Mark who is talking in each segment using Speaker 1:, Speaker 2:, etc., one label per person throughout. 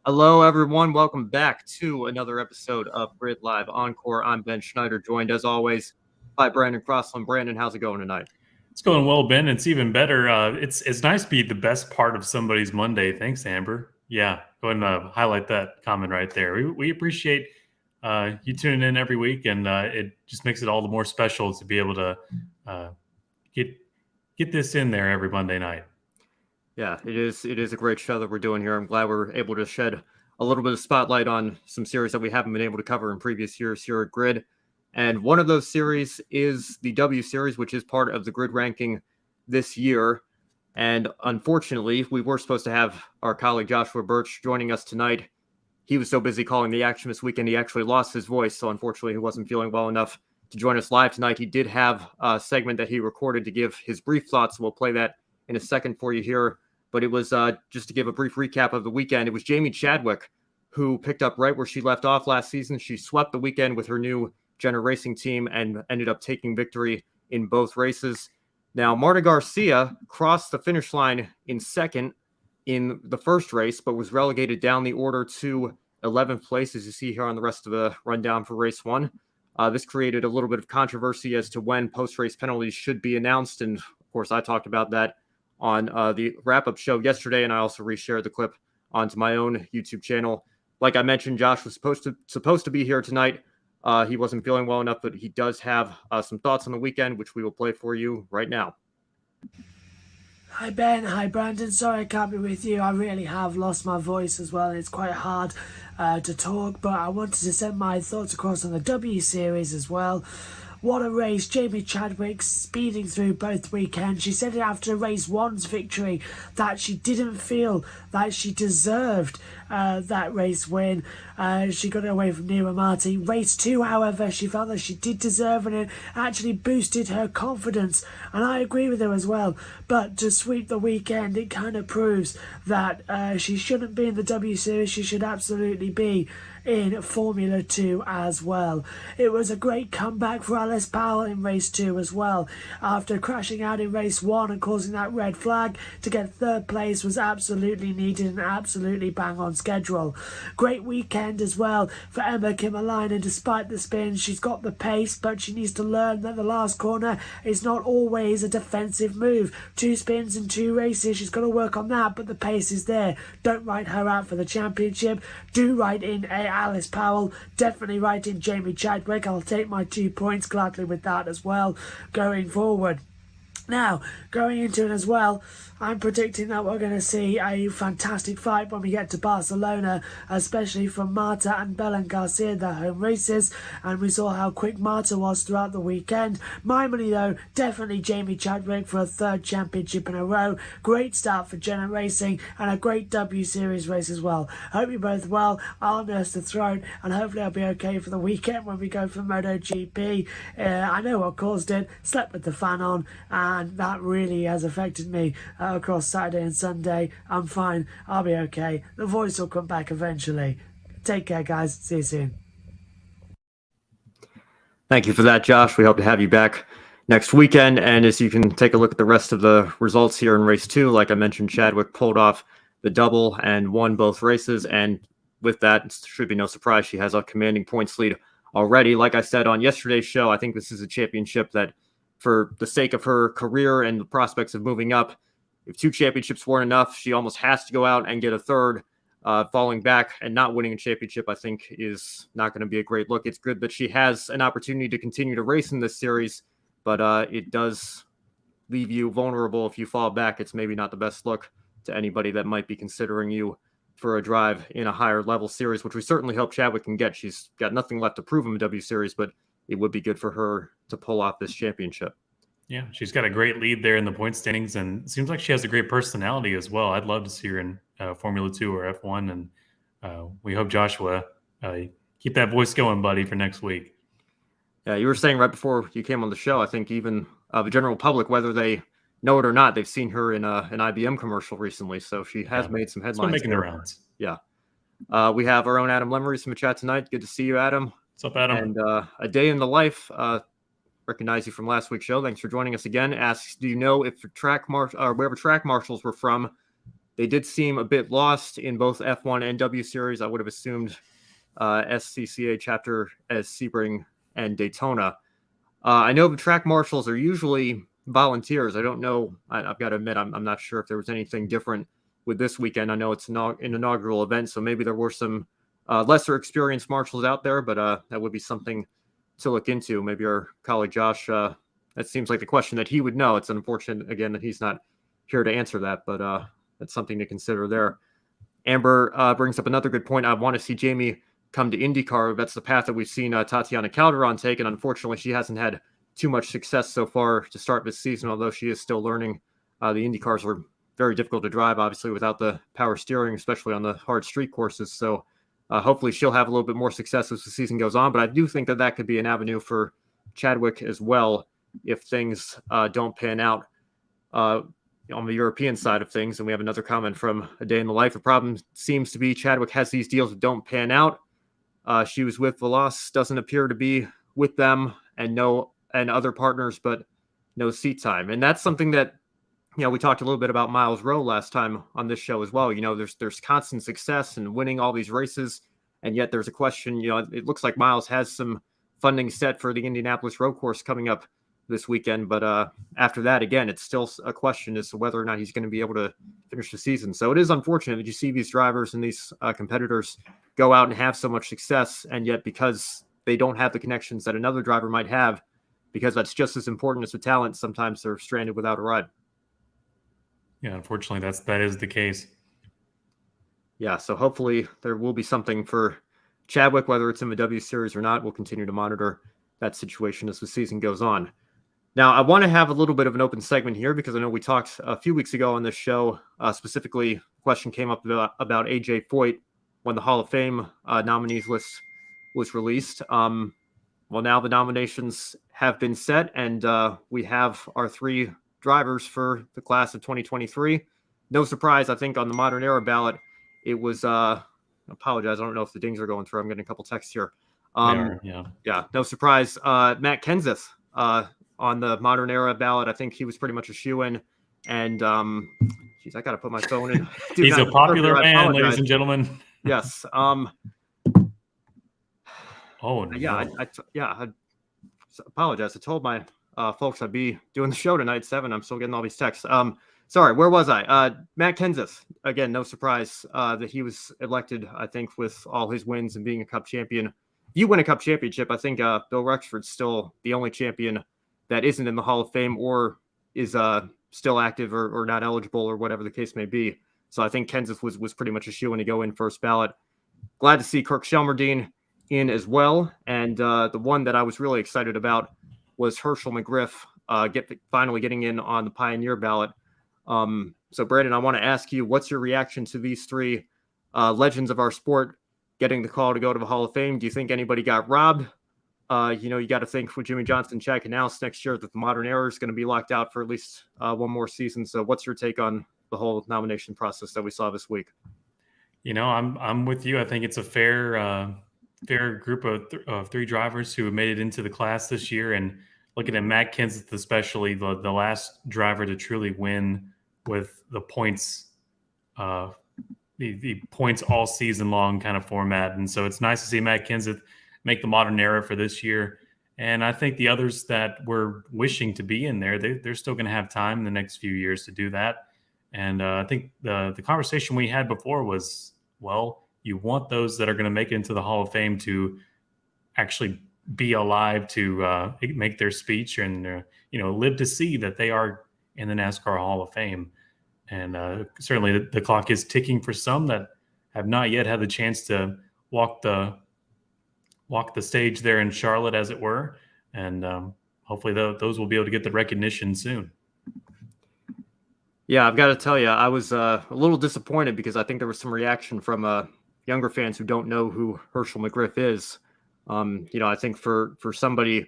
Speaker 1: Hello, everyone. Welcome back to another episode of Grid Live Encore. I'm Ben Schneider, joined as always by Brandon Crosslin. Brandon, how's it going tonight?
Speaker 2: It's going well, Ben. It's even better. It's nice to be the best part of somebody's Monday. Thanks, Amber. Yeah, go ahead and highlight that comment right there. We appreciate you tuning in every week, and it just makes it all the more special to be able to uh, get this in there every Monday night.
Speaker 1: Yeah, it is. It is a great show that we're doing here. I'm glad we're able to shed a little bit of spotlight on some series that we haven't been able to cover in previous years here at Grid. And one of those series is the W Series, which is part of the Grid ranking this year. And unfortunately, we were supposed to have our colleague Joshua Burch joining us tonight. He was so busy calling the action this weekend, he actually lost his voice. So unfortunately, he wasn't feeling well enough to join us live tonight. He did have a segment that he recorded to give his brief thoughts. So we'll play that in a second for you here. But it was just to give a brief recap of the weekend. It was Jamie Chadwick who picked up right where she left off last season. She swept the weekend with her new Jenner Racing team and ended up taking victory in both races. Now, Marta Garcia crossed the finish line in second in the first race, but was relegated down the order to 11th place, as you see here on the rest of the rundown for race one. This created a little bit of controversy as to when post-race penalties should be announced. And of course, I talked about that on the wrap-up show yesterday, and I also reshared the clip onto my own YouTube channel. Like I mentioned, Josh was supposed to be here tonight. He wasn't feeling well enough, but he does have some thoughts on the weekend, which we will play for you right now.
Speaker 3: Hi Ben, hi Brandon. Sorry I can't be with you. I really have lost my voice as well. It's quite hard to talk, but I wanted to send my thoughts across on the W Series as well. What a race. Jamie Chadwick speeding through both weekends. She said it after race one's victory that she didn't feel that she deserved that race win. She got it away from Nira Marti. Race two, however, she felt that she did deserve it and it actually boosted her confidence. And I agree with her as well. But to sweep the weekend, it kind of proves that she shouldn't be in the W Series. She should absolutely be in Formula 2 as well. It was a great comeback for Alice Powell in race 2 as well. After crashing out in race 1 and causing that red flag, to get third place was absolutely needed and absolutely bang on schedule. Great weekend as well for Emma Kimmerlein, despite the spin, she's got the pace, but she needs to learn that the last corner is not always a defensive move. 2 spins in 2 races, she's got to work on that, but the pace is there. Don't write her out for the championship. Do write in Alice Powell, definitely right in Jamie Chadwick. I'll take my 2 points gladly with that as well going forward. Now, going into it as well, I'm predicting that we're going to see a fantastic fight when we get to Barcelona, especially from Marta and Belen Garcia, their home races, and we saw how quick Marta was throughout the weekend. My money, though, definitely Jamie Chadwick for a 3rd championship in a row. Great start for Jenner Racing and a great W Series race as well. Hope you're both well. I'll nurse the throat, and hopefully I'll be okay for the weekend when we go for MotoGP. I know what caused it. Slept with the fan on, and that really has affected me across Saturday and Sunday. I'm fine. I'll be okay. The voice will come back eventually. Take care, guys. See you soon.
Speaker 1: Thank you for that, Josh. We hope to have you back next weekend. And as you can take a look at the rest of the results here in race 2, like I mentioned, Chadwick pulled off the double and won both races. And with that, it should be no surprise, she has a commanding points lead already. Like I said on yesterday's show, I think this is a championship that, for the sake of her career and the prospects of moving up, if 2 championships weren't enough, she almost has to go out and get a 3rd. Falling back and not winning a championship, I think, is not going to be a great look. It's good that she has an opportunity to continue to race in this series, but it does leave you vulnerable if you fall back. It's maybe not the best look to anybody that might be considering you for a drive in a higher level series, which we certainly hope Chadwick can get. She's got nothing left to prove in the W Series, but it would be good for her to pull off this championship.
Speaker 2: Yeah, she's got a great lead there in the point standings, and it seems like she has a great personality as well. I'd love to see her in Formula 2 or F1, and we hope Joshua keep that voice going, buddy, for next week.
Speaker 1: Yeah, you were saying right before you came on the show, I think even the general public, whether they know it or not, they've seen her in an IBM commercial recently, so she has made some headlines.
Speaker 2: Making the rounds.
Speaker 1: Yeah. We have our own Adam Lemery from the chat tonight. Good to see you, Adam.
Speaker 2: What's up, Adam?
Speaker 1: And a day in the life. Recognize you from last week's show. Thanks for joining us again. Asks, do you know if the track wherever track marshals were from, They did seem a bit lost in both F1 and W Series. I would have assumed SCCA chapter as Sebring and Daytona. I know the track marshals are usually volunteers. I don't know. I've got to admit, I'm not sure if there was anything different with this weekend. I know it's an inaugural event, so maybe there were some lesser experienced marshals out there, but that would be something to look into. Maybe our colleague Josh, that seems like the question that he would know. It's unfortunate, again, that he's not here to answer that, but that's something to consider there. Amber brings up another good point. I want to see Jamie come to IndyCar. That's the path that we've seen Tatiana Calderon take, and unfortunately, she hasn't had too much success so far to start this season, although she is still learning. The IndyCars are very difficult to drive, obviously, without the power steering, especially on the hard street courses. So hopefully she'll have a little bit more success as the season goes on. But I do think that that could be an avenue for Chadwick as well if things don't pan out on the European side of things. And we have another comment from A Day in the Life. The problem seems to be Chadwick has these deals that don't pan out. She was with Veloz, doesn't appear to be with them, and other partners, but no seat time. And that's something that, we talked a little bit about Miles Rowe last time on this show as well. There's constant success and winning all these races, and yet there's a question. It looks like Miles has some funding set for the Indianapolis Road Course coming up this weekend, but after that, again, it's still a question as to whether or not he's going to be able to finish the season. So it is unfortunate that you see these drivers and these competitors go out and have so much success, and yet because they don't have the connections that another driver might have, because that's just as important as the talent, sometimes they're stranded without a ride.
Speaker 2: Yeah, unfortunately, that is the case.
Speaker 1: Yeah, so hopefully there will be something for Chadwick, whether it's in the W Series or not. We'll continue to monitor that situation as the season goes on. Now, I want to have a little bit of an open segment here because I know we talked a few weeks ago on this show. Specifically, a question came up about AJ Foyt when the Hall of Fame nominees list was released. Well, now the nominations have been set, and we have our 3 drivers for the class of 2023. No surprise, I think on the Modern Era ballot, it was, I apologize, I don't know if the dings are going through. I'm getting a couple texts here. Yeah, no surprise. Matt Kenseth on the Modern Era ballot, I think he was pretty much a shoo-in. And, geez, I got to put my phone in.
Speaker 2: He's a popular man, ladies and gentlemen.
Speaker 1: Yes.
Speaker 2: Oh, no.
Speaker 1: I apologize. I told my folks I'd be doing the show tonight at 7. I'm still getting all these texts. Sorry, where was I? Matt Kenseth. Again, no surprise that he was elected, I think, with all his wins and being a Cup champion. If you win a Cup championship, I think Bill Rexford's still the only champion that isn't in the Hall of Fame or is still active or not eligible or whatever the case may be. So I think Kenseth was pretty much a shoo-in to go in first ballot. Glad to see Kirk Shelmerdine in as well. And the one that I was really excited about was Herschel McGriff finally getting in on the Pioneer ballot. So Brandon, I want to ask you, what's your reaction to these 3 legends of our sport getting the call to go to the Hall of Fame? Do you think anybody got robbed? You got to think with Jimmy Johnson, Chad Canales next year that the Modern Era is going to be locked out for at least one more season. So what's your take on the whole nomination process that we saw this week?
Speaker 2: I'm with you. I think it's a fair group of 3 drivers who have made it into the class this year. And looking at Matt Kenseth, especially the last driver to truly win with the points, the points all season long kind of format. And so it's nice to see Matt Kenseth make the Modern Era for this year. And I think the others that were wishing to be in there, they're still going to have time in the next few years to do that. And I think the conversation we had before was, well, you want those that are going to make it into the Hall of Fame to actually be alive to make their speech and live to see that they are in the NASCAR Hall of Fame. And certainly the clock is ticking for some that have not yet had the chance to walk the stage there in Charlotte, as it were. And hopefully those will be able to get the recognition soon.
Speaker 1: Yeah, I've got to tell you, I was a little disappointed because I think there was some reaction from younger fans who don't know who Herschel McGriff is. I think for somebody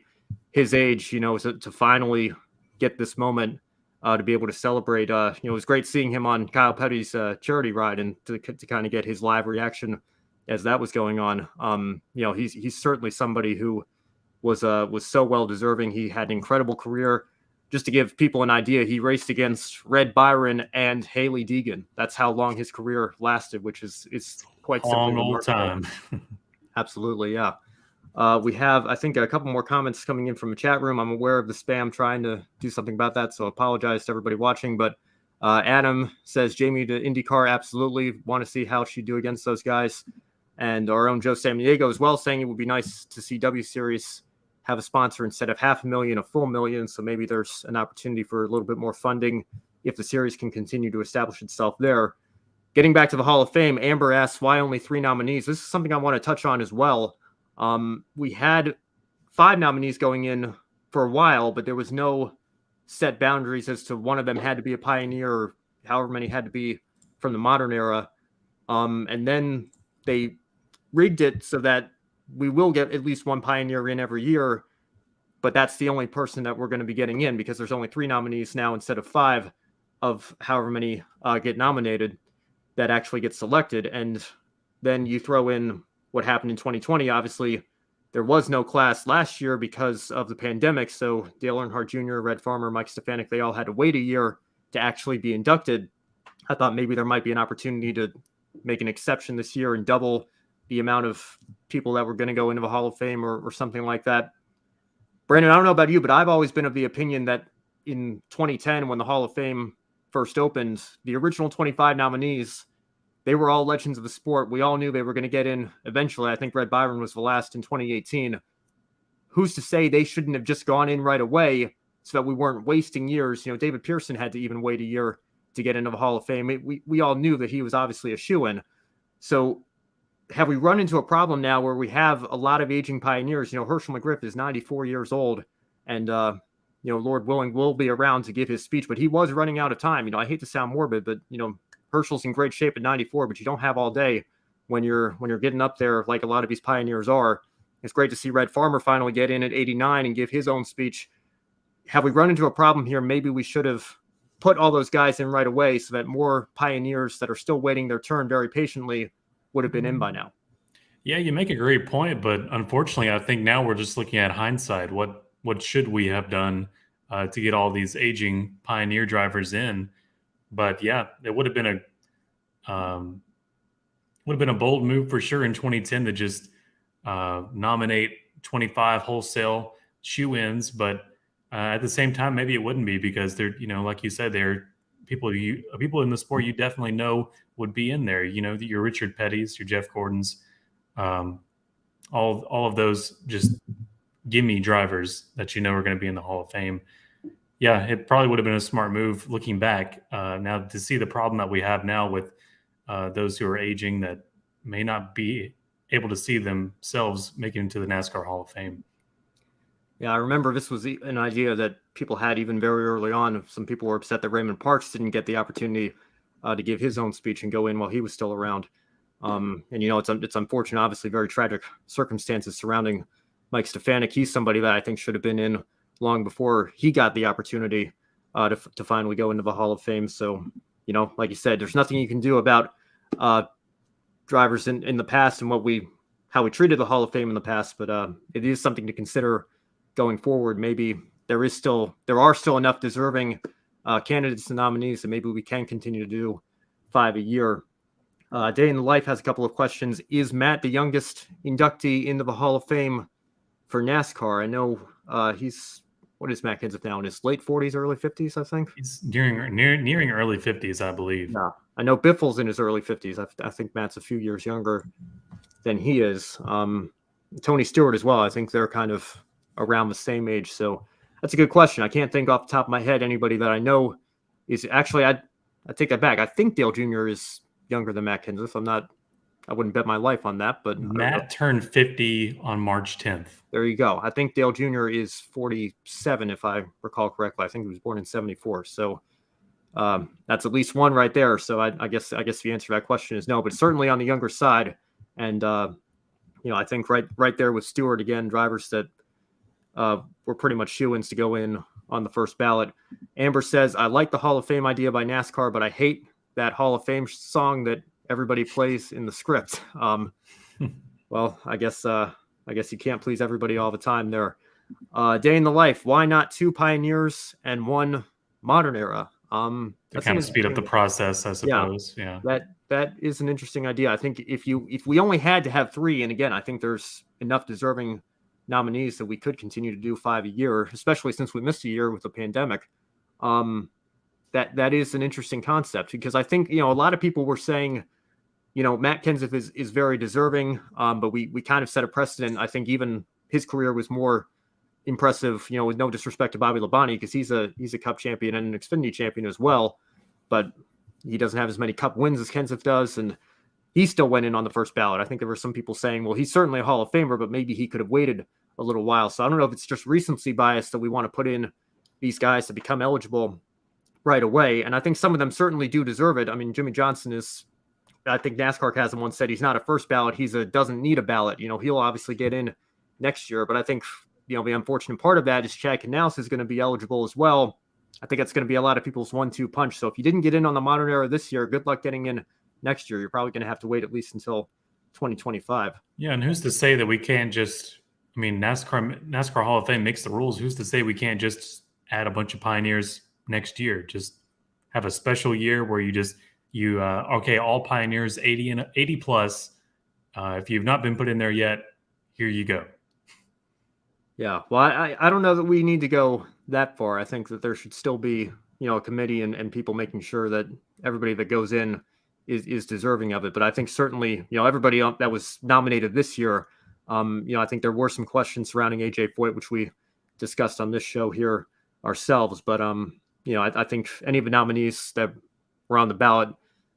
Speaker 1: his age, to finally get this moment to be able to celebrate, it was great seeing him on Kyle Petty's charity ride and to kind of get his live reaction as that was going on. He's certainly somebody who was so well deserving. He had an incredible career, just to give people an idea, he raced against Red Byron and Haley Deegan. That's how long his career lasted, which is quite simply
Speaker 2: long old
Speaker 1: remarkable.
Speaker 2: time.
Speaker 1: Absolutely, yeah. We have, I think, a couple more comments coming in from the chat room. I'm aware of the spam, trying to do something about that, so I apologize to everybody watching. But Adam says, Jamie to IndyCar, absolutely. Want to see how she'd do against those guys. And our own Joe Samaniego as well, saying it would be nice to see W Series have a sponsor instead of $500,000, a full million. So maybe there's an opportunity for a little bit more funding if the series can continue to establish itself there. Getting back to the Hall of Fame, Amber asks, why only 3 nominees? This is something I want to touch on as well. We had 5 nominees going in for a while, but there was no set boundaries as to one of them had to be a pioneer or however many had to be from the modern era. And then they rigged it so that we will get at least one pioneer in every year, but that's the only person that we're going to be getting in because there's only 3 nominees now instead of 5 of however many get nominated that actually get selected. And then you throw in what happened in 2020. Obviously, there was no class last year because of the pandemic. So Dale Earnhardt Jr., Red Farmer, Mike Stefanik, they all had to wait a year to actually be inducted. I thought maybe there might be an opportunity to make an exception this year and double the amount of people that were going to go into the Hall of Fame or something like that. Brandon, I don't know about you, but I've always been of the opinion that in 2010, when the Hall of Fame first opened, the original 25 nominees, they were all legends of the sport. We all knew they were going to get in eventually. I think Red Byron was the last in 2018. Who's to say they shouldn't have just gone in right away so that we weren't wasting years? You know, David Pearson had to even wait a year to get into the Hall of Fame. We all knew that he was obviously a shoo-in. So have we run into a problem now where we have a lot of aging pioneers? You know, Herschel McGriff is 94 years old and, you know, Lord willing, will be around to give his speech, but he was running out of time. You know, I hate to sound morbid, but, you know, Herschel's in great shape at 94, but you don't have all day when you're getting up there like a lot of these pioneers are. It's great to see Red Farmer finally get in at 89 and give his own speech. Have we run into a problem here? Maybe we should have put all those guys in right away so that more pioneers that are still waiting their turn very patiently would have been in by now.
Speaker 2: Yeah, you make a great point, but unfortunately, I think now we're just looking at hindsight. What should we have done to get all these aging pioneer drivers in? But yeah, it would have been a bold move for sure in 2010 to just nominate 25 wholesale shoe-ins. But at the same time, maybe it wouldn't be because they're, you know, like you said, they're people in the sport you definitely know would be in there. You know, your Richard Petty's, your Jeff Gordon's, all of those just gimme drivers that you know are going to be in the Hall of Fame. Yeah, it probably would have been a smart move looking back. Now to see the problem that we have now with those who are aging that may not be able to see themselves making into the NASCAR Hall of Fame.
Speaker 1: Yeah, I remember this was an idea that people had even very early on. Some people were upset that Raymond Parks didn't get the opportunity to give his own speech and go in while he was still around. And, you know, it's unfortunate, obviously very tragic circumstances surrounding Mike Stefanik. He's somebody that I think should have been in long before he got the opportunity to finally go into the Hall of Fame. So, you know, like you said, there's nothing you can do about drivers in the past and how we treated the Hall of Fame in the past, but it is something to consider going forward. Maybe there are still enough deserving candidates and nominees that maybe we can continue to do 5 a year. Day in the Life has a couple of questions. Is Matt the youngest inductee into the Hall of Fame for NASCAR? I know what is Matt Kenseth now, in his late 40s, early 50s, I think?
Speaker 2: He's nearing early 50s, I believe.
Speaker 1: Yeah. I know Biffle's in his early 50s. I think Matt's a few years younger than he is. Tony Stewart as well. I think they're kind of around the same age. So that's a good question. I can't think off the top of my head anybody that I know is actually, I take that back. I think Dale Jr. is younger than Matt Kenseth. I wouldn't bet my life on that, but
Speaker 2: Matt turned 50 on March 10th.
Speaker 1: There you go. I think Dale Jr. is 47, if I recall correctly. I think he was born in 74. So that's at least one right there. So I guess the answer to that question is no, but certainly on the younger side. And, you know, I think right there with Stewart, again, drivers that were pretty much shoo-ins to go in on the first ballot. Amber says, I like the Hall of Fame idea by NASCAR, but I hate that Hall of Fame song that everybody plays in the script. Well, I guess you can't please everybody all the time there. Day in the life. Why not 2 pioneers and 1 modern era?
Speaker 2: To
Speaker 1: That's
Speaker 2: kind
Speaker 1: an
Speaker 2: of speed up the
Speaker 1: interesting-
Speaker 2: process, I suppose. Yeah.
Speaker 1: that is an interesting idea. I think if we only had to have 3, and again, I think there's enough deserving nominees that we could continue to do 5 a year, especially since we missed a year with the pandemic. That is an interesting concept, because I think, a lot of people were saying, Matt Kenseth is very deserving, but we kind of set a precedent. I think even his career was more impressive, with no disrespect to Bobby Labonte, because he's a Cup champion and an Xfinity champion as well, but he doesn't have as many Cup wins as Kenseth does, and he still went in on the first ballot. I think there were some people saying, well, he's certainly a Hall of Famer, but maybe he could have waited a little while. So I don't know if it's just recency bias that we want to put in these guys to become eligible right away, and I think some of them certainly do deserve it. I mean, Jimmy Johnson is, I think NASCAR hasn't once said he's not a first ballot. Doesn't need a ballot. He'll obviously get in next year, but I think, the unfortunate part of that is Chad Knaus is going to be eligible as well. I think it's going to be a lot of people's 1-2 punch. So if you didn't get in on the modern era this year, good luck getting in next year. You're probably going to have to wait at least until 2025.
Speaker 2: Yeah, and who's to say that we can't just, NASCAR Hall of Fame makes the rules. Who's to say we can't just add a bunch of pioneers next year? Just have a special year where all pioneers 80 plus. If you've not been put in there yet, here you go.
Speaker 1: Yeah, well, I don't know that we need to go that far. I think that there should still be, a committee and people making sure that everybody that goes in is deserving of it. But I think certainly, everybody that was nominated this year, I think there were some questions surrounding AJ Foyt, which we discussed on this show here ourselves. But, I think any of the nominees that were on the ballot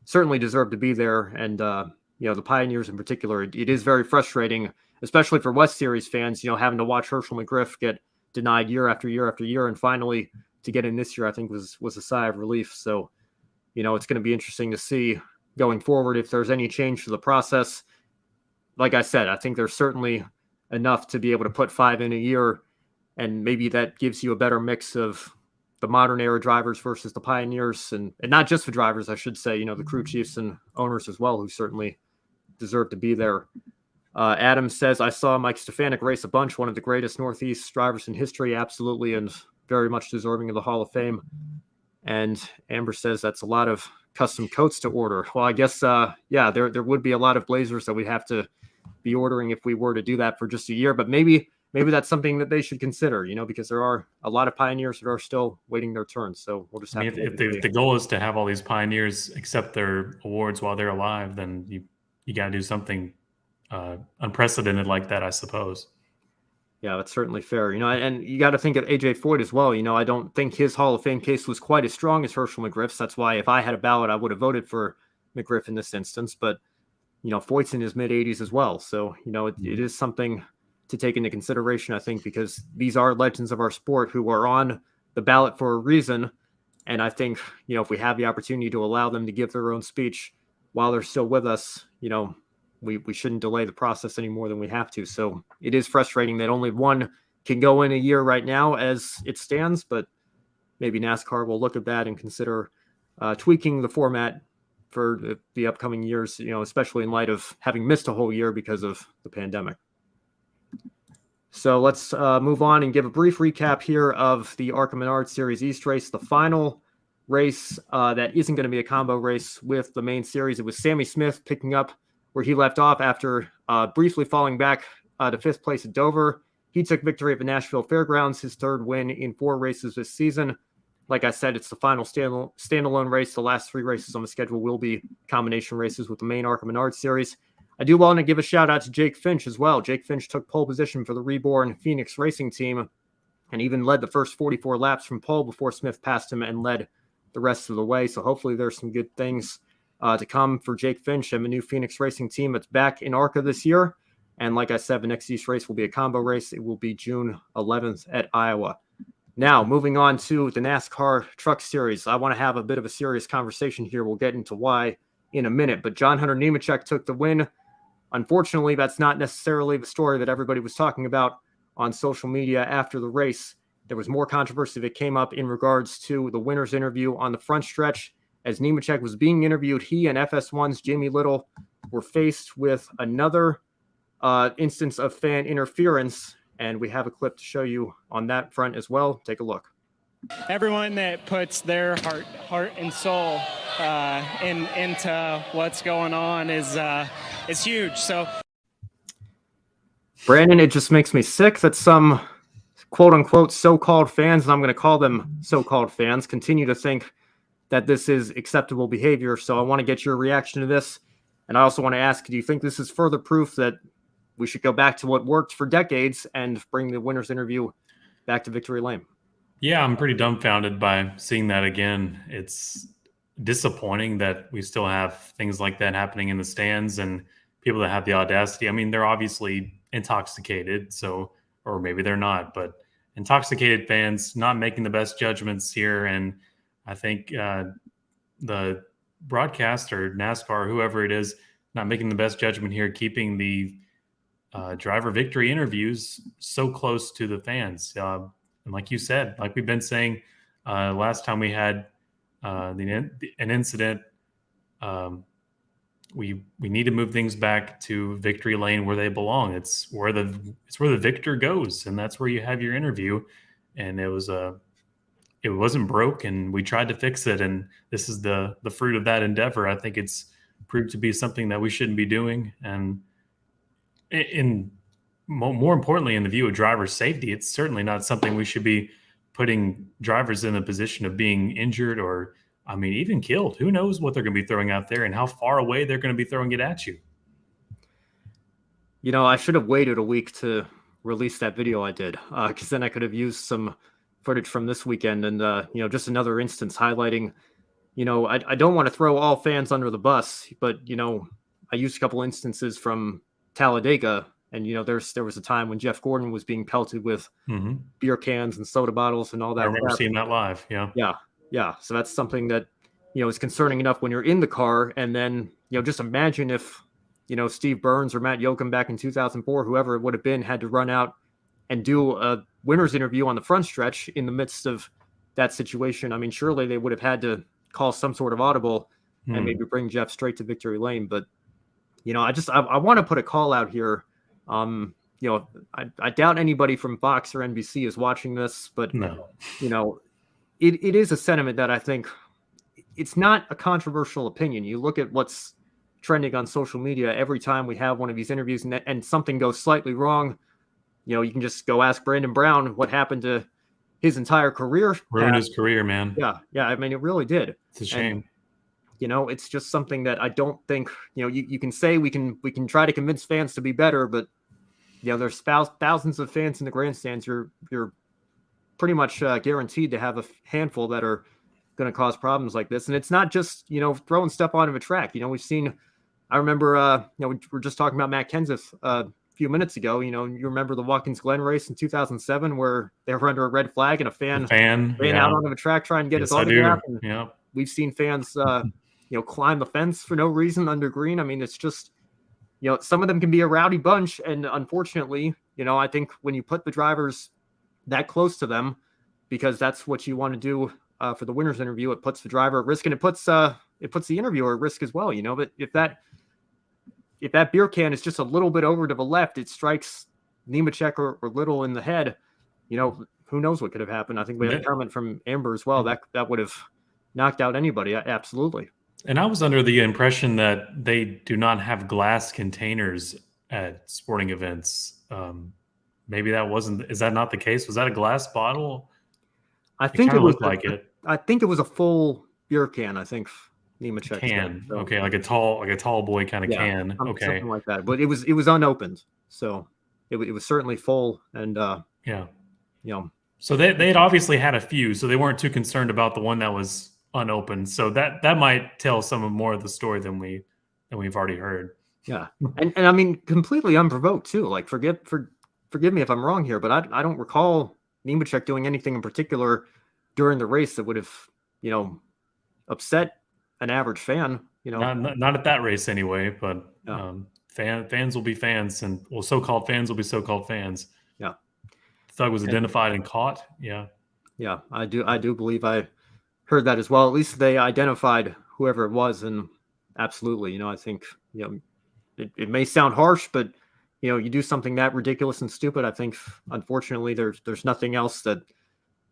Speaker 1: certainly deserve to be there. And, the pioneers in particular, it is very frustrating, especially for West Series fans, having to watch Herschel McGriff get denied year after year after year. And finally, to get in this year, I think was a sigh of relief. So, it's going to be interesting to see going forward if there's any change to the process. Like I said, I think there's certainly enough to be able to put 5 in a year. And maybe that gives you a better mix of the modern era drivers versus the pioneers, and not just the drivers, I should say, the crew chiefs and owners as well, who certainly deserve to be there. Adam says, I saw Mike Stefanik race a bunch, one of the greatest Northeast drivers in history, absolutely, and very much deserving of the Hall of Fame. And Amber says that's a lot of custom coats to order. Well, I guess, there would be a lot of Blazers that we'd have to be ordering if we were to do that for just a year, but maybe that's something that they should consider, because there are a lot of pioneers that are still waiting their turn. So we'll just have
Speaker 2: if the goal is to have all these pioneers accept their awards while they're alive, then you got to do something unprecedented like that, I suppose.
Speaker 1: Yeah, that's certainly fair. And you got to think of AJ Foyt as well. I don't think his Hall of Fame case was quite as strong as Herschel McGriff's. That's why if I had a ballot, I would have voted for McGriff in this instance. But, Foyt's in his mid-80s as well. So, it is something to take into consideration, I think, because these are legends of our sport who are on the ballot for a reason. And I think, if we have the opportunity to allow them to give their own speech while they're still with us, we shouldn't delay the process any more than we have to. So it is frustrating that only one can go in a year right now as it stands, but maybe NASCAR will look at that and consider tweaking the format for the upcoming years, especially in light of having missed a whole year because of the pandemic. So let's move on and give a brief recap here of the ARCA Menard Series East race, the final race that isn't going to be a combo race with the main series. It was Sammy Smith picking up where he left off after briefly falling back to 5th place at Dover. He took victory at the Nashville Fairgrounds, his 3rd win in 4 races this season. Like I said, it's the final standalone race. The last 3 races on the schedule will be combination races with the main ARCA Menard Series. I do want to give a shout out to Jake Finch as well. Jake Finch took pole position for the reborn Phoenix Racing Team and even led the first 44 laps from pole before Smith passed him and led the rest of the way. So hopefully there's some good things to come for Jake Finch and the new Phoenix Racing Team that's back in ARCA this year. And like I said, the next East race will be a combo race. It will be June 11th at Iowa. Now, moving on to the NASCAR Truck Series. I want to have a bit of a serious conversation here. We'll get into why in a minute. But Hunter Nemechek took the win. Unfortunately, that's not necessarily the story that everybody was talking about on social media after the race. There was more controversy that came up in regards to the winner's interview on the front stretch. As Nemechek was being interviewed, he and FS1's Jamie Little were faced with another instance of fan interference. and we have a clip to show you on that front as well. Take a look.
Speaker 4: Everyone that puts their heart and soul into what's going on is huge. So,
Speaker 1: Brandon, it just makes me sick that some quote-unquote so-called fans, and I'm going to call them so-called fans, continue to think that this is acceptable behavior. So I want to get your reaction to this. And I also want to ask, do you think this is further proof that we should go back to what worked for decades and bring the winner's interview back to victory lane?
Speaker 2: Yeah, I'm pretty dumbfounded by seeing that again. It's disappointing that we still have things like that happening in the stands and people that have the audacity. I mean, they're obviously intoxicated, or maybe they're not, but intoxicated fans not making the best judgments here. And I think the broadcast or NASCAR, whoever it is, not making the best judgment here, keeping the driver victory interviews so close to the fans. And like you said, like we've been saying last time we had an incident, we need to move things back to victory lane where they belong. It's where the victor goes, and that's where you have your interview. And it wasn't broke, and we tried to fix it, and this is the fruit of that endeavor. I think it's proved to be something that we shouldn't be doing, and more importantly, in the view of driver safety, it's certainly not something we should be putting drivers in a position of being injured or, I mean, even killed. Who knows what they're going to be throwing out there and how far away they're going to be throwing it at you.
Speaker 1: You know, I should have waited a week to release that video I did, because then I could have used some footage from this weekend and, just another instance highlighting, I don't want to throw all fans under the bus, but, I used a couple instances from Talladega. And, there was a time when Jeff Gordon was being pelted with beer cans and soda bottles and all that.
Speaker 2: I remember seeing that live. Yeah.
Speaker 1: Yeah. So that's something that, is concerning enough when you're in the car. And then, just imagine if, Steve Burns or Matt Yoakum back in 2004, whoever it would have been, had to run out and do a winner's interview on the front stretch in the midst of that situation. I mean, surely they would have had to call some sort of audible and maybe bring Jeff straight to victory lane. But, I want to put a call out here. I doubt anybody from Fox or NBC is watching this, but
Speaker 2: no.
Speaker 1: It is a sentiment that I think it's not a controversial opinion. You look at what's trending on social media every time we have one of these interviews and something goes slightly wrong. You can just go ask Brandon Brown what happened to his entire career.
Speaker 2: Ruined his career, man.
Speaker 1: Yeah. I mean, it really did.
Speaker 2: It's a shame.
Speaker 1: And, it's just something that I don't think, you can say we can try to convince fans to be better, but there's thousands of fans in the grandstands. You're pretty much guaranteed to have a handful that are going to cause problems like this. And it's not just, throwing stuff onto a track. We've seen, I remember, we were just talking about Matt Kenseth a few minutes ago. You remember the Watkins Glen race in 2007 where they were under a red flag and a fan ran out onto the track trying to get his autograph.
Speaker 2: Yeah.
Speaker 1: We've seen fans, climb the fence for no reason under green. I mean, it's just, some of them can be a rowdy bunch. And unfortunately, I think when you put the drivers that close to them, because that's what you want to do for the winner's interview, it puts the driver at risk, and it puts the interviewer at risk as well. But if that beer can is just a little bit over to the left, it strikes Nemechek or Little in the head. Who knows what could have happened. I think we had a comment from Amber as well. That would have knocked out anybody. Absolutely.
Speaker 2: And I was under the impression that they do not have glass containers at sporting events. Maybe is that not the case? Was that a glass bottle?
Speaker 1: I think it looked
Speaker 2: like it.
Speaker 1: I think it was a full beer can. I think Nemechek
Speaker 2: can. So. Okay, like a tall boy kind of can. Okay,
Speaker 1: something like that. But it was unopened, so it was certainly full. And
Speaker 2: so they had obviously had a few, so they weren't too concerned about the one that was unopened. So that might tell some more of the story than we've already heard.
Speaker 1: Yeah, and I mean completely unprovoked too. Like forgive me if I'm wrong here, but I don't recall Nemechek doing anything in particular during the race that would have upset an average fan.
Speaker 2: Not at that race anyway. But fans will be fans, and so-called fans will be so-called fans.
Speaker 1: Yeah,
Speaker 2: Thug was identified and caught. Yeah,
Speaker 1: I do believe I heard that as well. At least they identified whoever it was, and absolutely, I think it may sound harsh, but you do something that ridiculous and stupid, I think, unfortunately, there's nothing else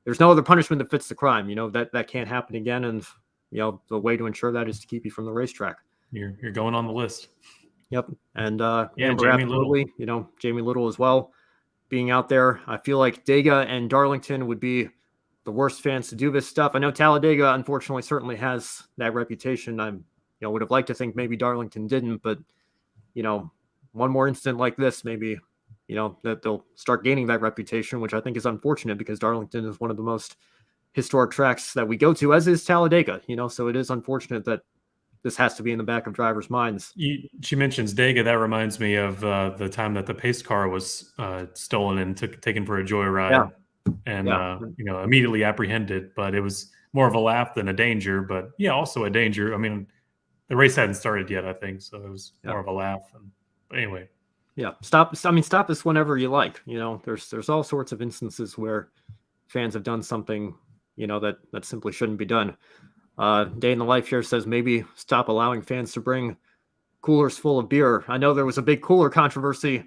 Speaker 1: there's no other punishment that fits the crime. That can't happen again. And, the way to ensure that is to keep you from the racetrack.
Speaker 2: You're going on the list.
Speaker 1: Yep. And,
Speaker 2: Jamie
Speaker 1: absolutely, Jamie Little as well being out there. I feel like Dega and Darlington would be the worst fans to do this stuff. I know Talladega, unfortunately, certainly has that reputation. Would have liked to think maybe Darlington didn't, but, one more incident like this, maybe, that they'll start gaining that reputation, which I think is unfortunate because Darlington is one of the most historic tracks that we go to, as is Talladega, so it is unfortunate that this has to be in the back of drivers' minds.
Speaker 2: She mentions Dega. That reminds me of the time that the pace car was stolen and taken for a joyride, and immediately apprehended. But it was more of a laugh than a danger. But also a danger. I mean, the race hadn't started yet, I think, so it was more of a laugh. But anyway,
Speaker 1: stop this whenever you like. There's all sorts of instances where fans have done something, that simply shouldn't be done. Day in the Life here says maybe stop allowing fans to bring coolers full of beer. I know there was a big cooler controversy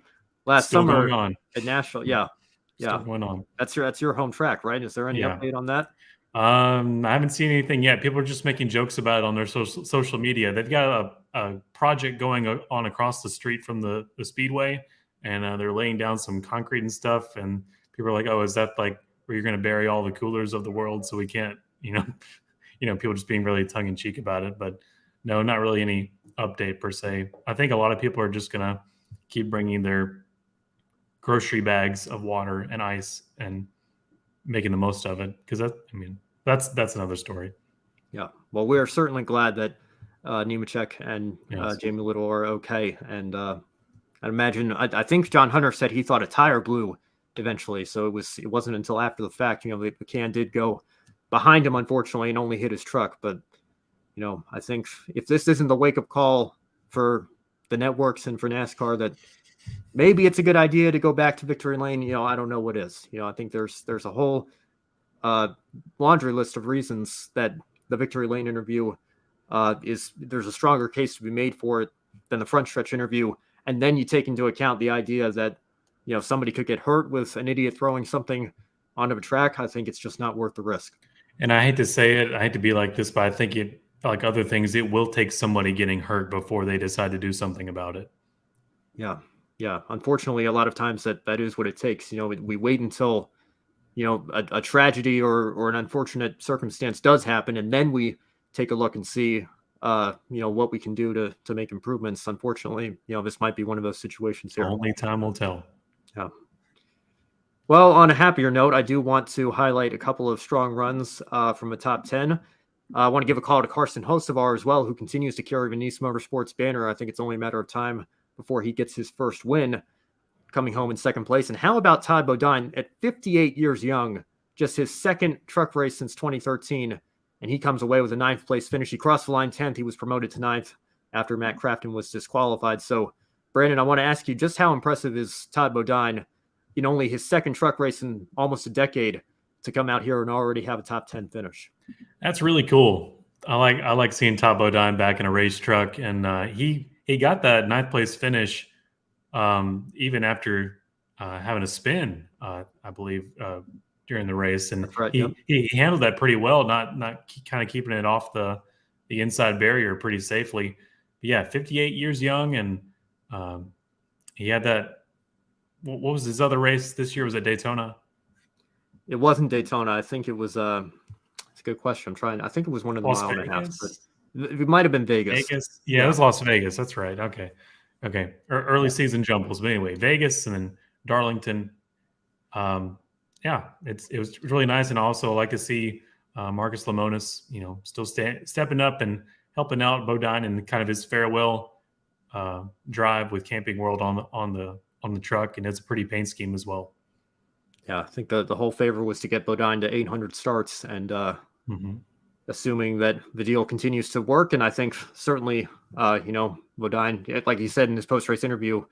Speaker 1: last summer at Nashville.
Speaker 2: Still going on.
Speaker 1: That's your home track, right? Is there any update on that?
Speaker 2: I haven't seen anything yet. People are just making jokes about it on their social media. They've got a project going on across the street from the speedway, and they're laying down some concrete and stuff. And people are like, "Oh, is that like where you're going to bury all the coolers of the world so we can't, people just being really tongue in cheek about it?" But no, not really any update per se. I think a lot of people are just going to keep bringing their grocery bags of water and ice and making the most of it, because that's another story.
Speaker 1: Yeah, well, we are certainly glad that Nemechek and Jamie Little are okay, and I imagine I think John Hunter said he thought a tire blew eventually, so it wasn't until after the fact. The can did go behind him, unfortunately, and only hit his truck. But I think if this isn't the wake up call for the networks and for NASCAR, that maybe it's a good idea to go back to victory lane, I don't know what is. I think there's a whole laundry list of reasons that the victory lane interview there's a stronger case to be made for it than the front stretch interview. And then you take into account the idea that, somebody could get hurt with an idiot throwing something onto a track. I think it's just not worth the risk. And
Speaker 2: I hate to say it, I hate to be like this, but I think it, like other things, it will take somebody getting hurt before they decide to do something about it.
Speaker 1: Yeah. Unfortunately, a lot of times that is what it takes. We wait until, a tragedy or an unfortunate circumstance does happen, and then we take a look and see, what we can do to make improvements. Unfortunately, this might be one of those situations here.
Speaker 2: Only time will tell.
Speaker 1: Yeah. Well, on a happier note, I do want to highlight a couple of strong runs from the top 10. I want to give a call to Carson Hocevar as well, who continues to carry the Nice Motorsports banner. I think it's only a matter of time before he gets his first win, coming home in second place. And how about Todd Bodine at 58 years young, just his second truck race since 2013, and he comes away with a 9th place finish. He crossed the line 10th. He was promoted to 9th after Matt Crafton was disqualified. So, Brandon, I want to ask you, just how impressive is Todd Bodine in only his second truck race in almost a decade to come out here and already have a top 10 finish?
Speaker 2: That's really cool. I like seeing Todd Bodine back in a race truck, and he got that 9th place finish even after having a spin, I believe, during the race, and
Speaker 1: right,
Speaker 2: he handled that pretty well, not kind of keeping it off the inside barrier pretty safely. But yeah, 58 years young, and he had that. What was his other race this year? Was it Daytona?
Speaker 1: It wasn't Daytona. I think it was. It's a good question. I think it was one of the
Speaker 2: Las
Speaker 1: mile
Speaker 2: Vegas?
Speaker 1: and a half. But it might have been Vegas.
Speaker 2: Yeah, it was Las Vegas. That's right. Okay. Early season jumbles, but anyway, Vegas and then Darlington. It was really nice, and also I like to see Marcus Lemonis, still stepping up and helping out Bodine in kind of his farewell drive with Camping World on the truck, and it's a pretty paint scheme as well.
Speaker 1: Yeah, I think the whole favor was to get Bodine to 800 starts, and assuming that the deal continues to work, and I think certainly, Bodine, like he said in his post-race interview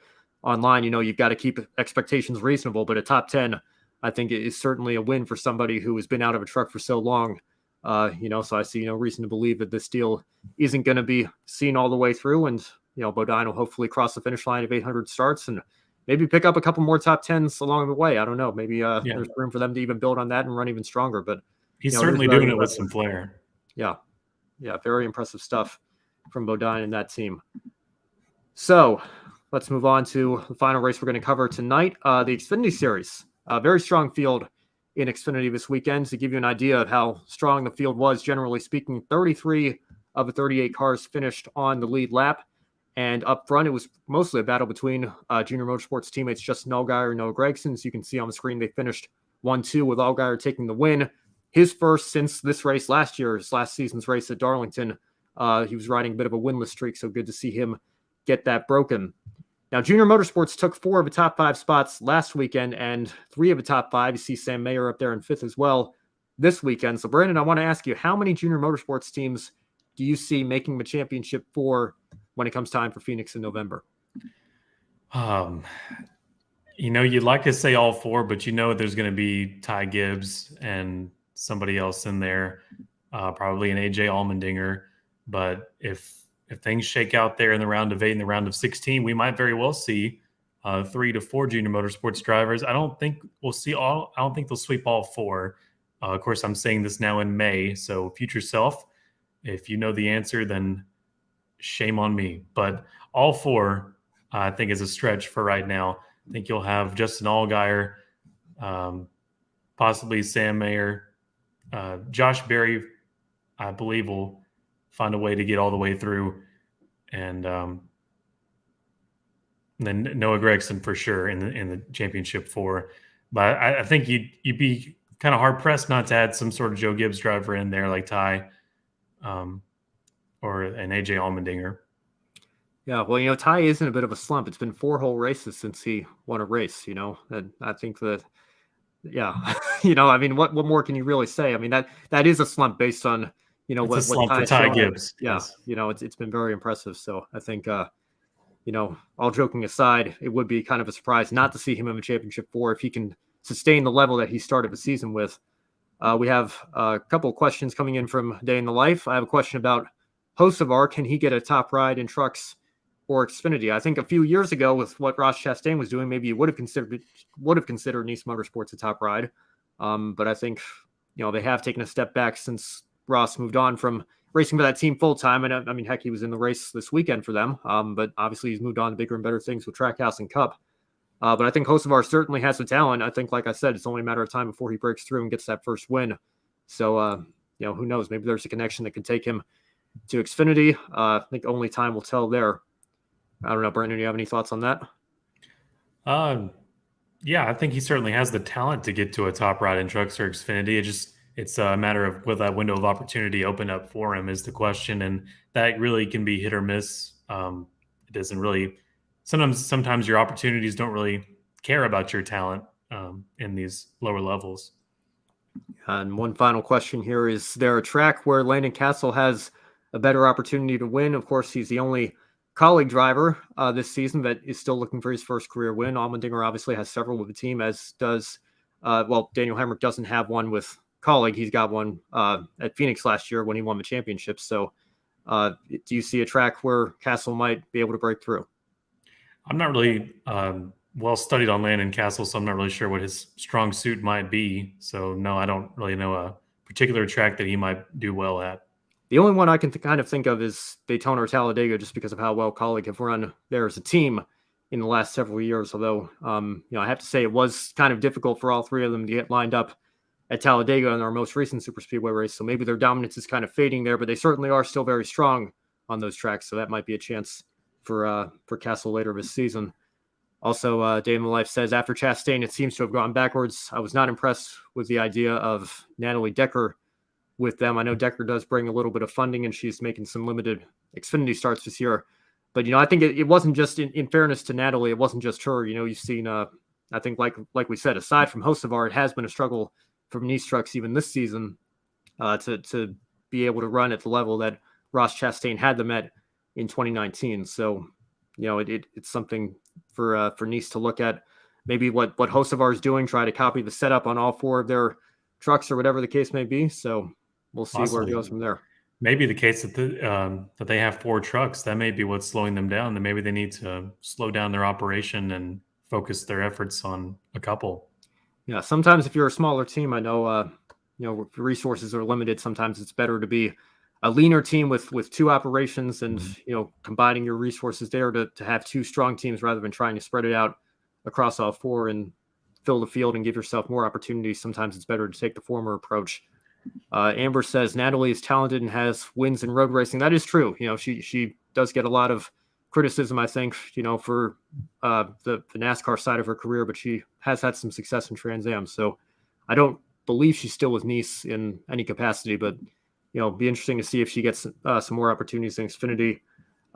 Speaker 1: online, you've got to keep expectations reasonable, but a top 10, I think, is certainly a win for somebody who has been out of a truck for so long. So I see no reason to believe that this deal isn't going to be seen all the way through, and Bodine will hopefully cross the finish line of 800 starts and maybe pick up a couple more top 10s along the way. I don't know. Maybe there's room for them to even build on that and run even stronger. But
Speaker 2: he's certainly doing it with some flair.
Speaker 1: Yeah. Very impressive stuff from Bodine and that team. So let's move on to the final race we're going to cover tonight, the Xfinity Series. A very strong field in Xfinity this weekend. To give you an idea of how strong the field was, generally speaking, 33 of the 38 cars finished on the lead lap. And up front, it was mostly a battle between Junior Motorsports teammates Justin Allgaier and Noah Gragson. As you can see on the screen, they finished 1-2 with Allgaier taking the win. His first since this race last season's race at Darlington. He was riding a bit of a winless streak, so good to see him get that broken. Now, Junior Motorsports took 4 of the top 5 spots last weekend and 3 of the top 5. You see Sam Mayer up there in 5th as well this weekend. So, Brandon, I want to ask you, how many Junior Motorsports teams do you see making the championship for when it comes time for Phoenix in November?
Speaker 2: You'd like to say all 4, but there's going to be Ty Gibbs and somebody else in there, probably an AJ Allmendinger. But if things shake out there in the round of 8 and the round of 16, we might very well see 3 to 4 Junior Motorsports drivers. I don't think we'll see all. I don't think they'll sweep all 4. Of course, I'm saying this now in May, so future self, if you know the answer, then shame on me. But all 4, I think, is a stretch for right now. I think you'll have Justin Allgaier, possibly Sam Mayer, Josh Berry, I believe, will find a way to get all the way through, and then Noah Gragson for sure in the championship 4. But I think you'd be kind of hard pressed not to add some sort of Joe Gibbs driver in there like Ty, or an AJ Allmendinger.
Speaker 1: Yeah, well, Ty is in a bit of a slump. It's been 4 whole races since he won a race. And I think that, what more can you really say? I mean, that is a slump based on.
Speaker 2: It's a slump for Ty Gibbs.
Speaker 1: Yeah, yes. It's been very impressive. So I think, all joking aside, it would be kind of a surprise not to see him in the championship 4 if he can sustain the level that he started the season with. We have a couple of questions coming in from Day in the Life. I have a question about Hocevar. Can he get a top ride in trucks or Xfinity? I think a few years ago with what Ross Chastain was doing, maybe he would have considered Nice Motorsports a top ride. But I think, they have taken a step back since Ross moved on from racing for that team full time. And I mean, heck, he was in the race this weekend for them. But obviously he's moved on to bigger and better things with Trackhouse and Cup. But I think Hocevar certainly has the talent. I think, like I said, it's only a matter of time before he breaks through and gets that first win. So, who knows? Maybe there's a connection that can take him to Xfinity. I think only time will tell there. I don't know, Brandon, do you have any thoughts on that?
Speaker 2: Yeah, I think he certainly has the talent to get to a top ride in trucks or Xfinity. It's a matter of will that window of opportunity open up for him is the question. And that really can be hit or miss. It doesn't really, sometimes your opportunities don't really care about your talent in these lower levels.
Speaker 1: And one final question here. Is there a track where Landon Castle has a better opportunity to win? Of course, he's the only colleague driver this season that is still looking for his first career win. Allmendinger obviously has several with the team, as does, Daniel Hemrick doesn't have one with colleague. He's got one at Phoenix last year when he won the championship. So do you see a track where Castle might be able to break through?
Speaker 2: I'm not really well studied on Landon Castle, so I'm not really sure what his strong suit might be. So no, I don't really know a particular track that he might do well at.
Speaker 1: The only one I can kind of think of is Daytona or Talladega, just because of how well colleague have run there as a team in the last several years. Although, I have to say it was kind of difficult for all 3 of them to get lined up at Talladega in our most recent super speedway race. So maybe their dominance is kind of fading there, but they certainly are still very strong on those tracks. So that might be a chance for Castle later this season. Also, Day in the Life says, after Chastain, it seems to have gone backwards. I was not impressed with the idea of Natalie Decker with them. I know Decker does bring a little bit of funding, and she's making some limited Xfinity starts this year. But, I think it wasn't just, in fairness to Natalie, it wasn't just her. You've seen, I think, like we said, aside from Hocevar, it has been a struggle from Nice trucks even this season to be able to run at the level that Ross Chastain had them at in 2019. So, it's something for Nice to look at. Maybe what Hocevar is doing, try to copy the setup on all 4 of their trucks or whatever the case may be. So we'll see where it goes from there.
Speaker 2: Maybe the case that they have 4 trucks, that may be what's slowing them down. Then maybe they need to slow down their operation and focus their efforts on a couple.
Speaker 1: Yeah, sometimes if you're a smaller team, I know, resources are limited. Sometimes it's better to be a leaner team with two operations and, combining your resources there to have two strong teams rather than trying to spread it out across all four and fill the field and give yourself more opportunities. Sometimes it's better to take the former approach. Amber says Natalie is talented and has wins in road racing. That is true. She does get a lot of criticism, I think, for the NASCAR side of her career, but she has had some success in Trans Am. So I don't believe she's still with Nice in any capacity, but be interesting to see if she gets some more opportunities in Xfinity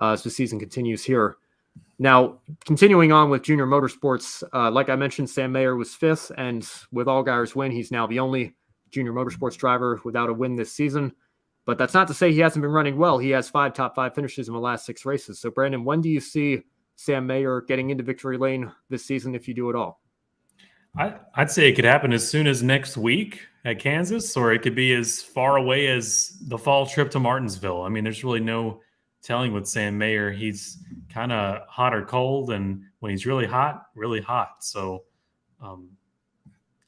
Speaker 1: as the season continues here. Now, continuing on with junior motorsports, like I mentioned, Sam Mayer was fifth, and with Allgaier's win, he's now the only junior motorsports driver without a win this season. But that's not to say he hasn't been running well. He has 5 top 5 finishes in the last 6 races. So, Brandon, when do you see Sam Mayer getting into victory lane this season, if you do at all?
Speaker 2: I'd say it could happen as soon as next week at Kansas, or it could be as far away as the fall trip to Martinsville. I mean, there's really no telling with Sam Mayer. He's kind of hot or cold, and when he's really hot, really hot. So